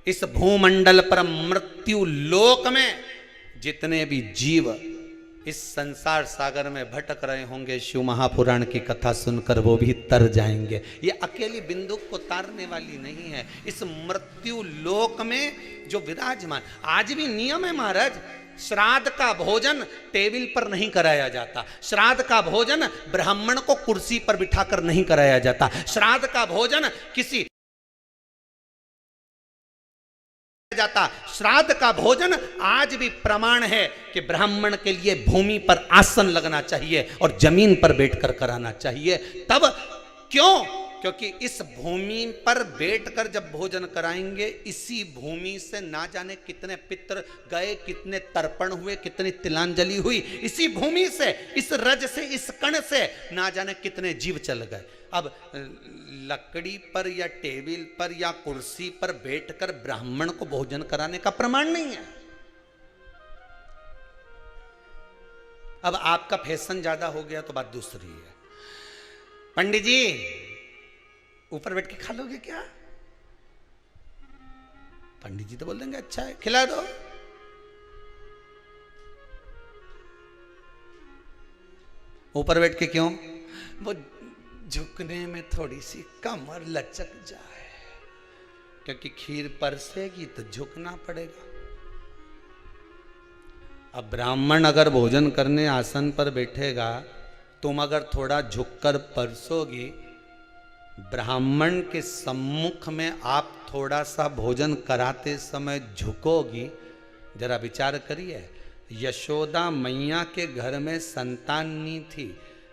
इस भूमंडल पर मृत्यु लोक में जितने भी जीव इस संसार सागर में भटक रहे होंगे, शिव महापुराण की कथा सुनकर वो भी तर जाएंगे। ये अकेली बिंदु को तारने वाली नहीं है। इस मृत्यु लोक में जो विराजमान, आज भी नियम है महाराज, श्राद्ध का भोजन टेबल पर नहीं कराया जाता। श्राद्ध का भोजन ब्राह्मण को कुर्सी पर बिठाकर नहीं कराया जाता। श्राद्ध का भोजन किसी जाता। श्राद्ध का भोजन आज भी प्रमाण है कि ब्राह्मण के लिए भूमि पर आसन लगना चाहिए और जमीन पर बैठकर कराना चाहिए। तब क्यों? क्योंकि इस भूमि पर बैठकर जब भोजन कराएंगे, इसी भूमि से ना जाने कितने पितृ गए, कितने तर्पण हुए, कितनी तिलांजलि हुई, इसी भूमि से, इस रज से, इस कण से ना जाने कितने जीव चल गए। अब लकड़ी पर या टेबल पर या कुर्सी पर बैठकर ब्राह्मण को भोजन कराने का प्रमाण नहीं है। अब आपका फैशन ज्यादा हो गया तो बात दूसरी है। पंडित जी ऊपर बैठ के खा लोगे क्या? पंडित जी तो बोल देंगे अच्छा है, खिला दो। ऊपर बैठ के क्यों? वो झुकने में थोड़ी सी कमर लचक जाए, क्योंकि खीर परसेगी तो झुकना पड़ेगा। अब ब्राह्मण अगर भोजन करने आसन पर बैठेगा, तुम अगर थोड़ा झुककर परसोगी, ब्राह्मण के सम्मुख में आप थोड़ा सा भोजन कराते समय झुकोगी। जरा विचार करिए, यशोदा मैया के घर में संतान नहीं थी।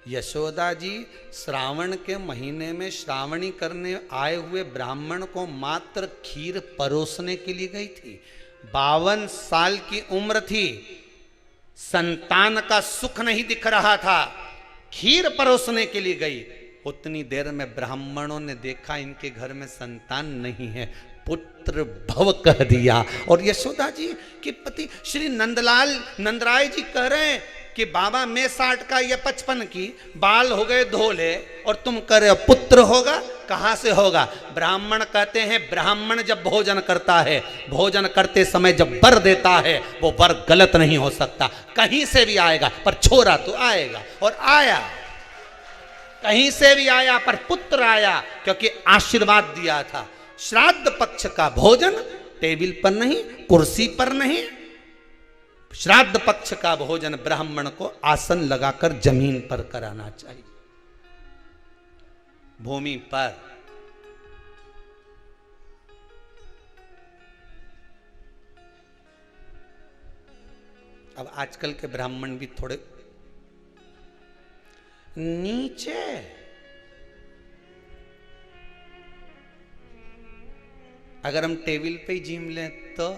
यशोदा जी श्रावण के महीने में श्रावणी करने आए हुए ब्राह्मण को मात्र खीर परोसने के लिए गई थी। 52 साल की उम्र थी, संतान का सुख नहीं दिख रहा था, खीर परोसने के लिए गई। उतनी देर में ब्राह्मणों ने देखा इनके घर में संतान नहीं है, पुत्र भव कह दिया। और यशोदा जी के पति श्री नंदराय जी कह रहे हैं कि बाबा मैं 60 का या 55 की, बाल हो गए धोले, और तुम कह रहे हो पुत्र होगा। कहां से होगा? ब्राह्मण कहते हैं ब्राह्मण जब भोजन करता है, भोजन करते समय जब वर देता है, वो वर गलत नहीं हो सकता, कहीं से भी आएगा, पर छोरा तो आएगा। और आया, कहीं से भी आया, पर पुत्र आया, क्योंकि आशीर्वाद दिया था। श्राद्ध पक्ष का भोजन टेबल पर नहीं, कुर्सी पर नहीं, श्राद्ध पक्ष का भोजन ब्राह्मण को आसन लगाकर जमीन पर कराना चाहिए, भूमि पर। अब आजकल के ब्राह्मण भी थोड़े नीचे, अगर हम टेबल पे ही जीम लें तो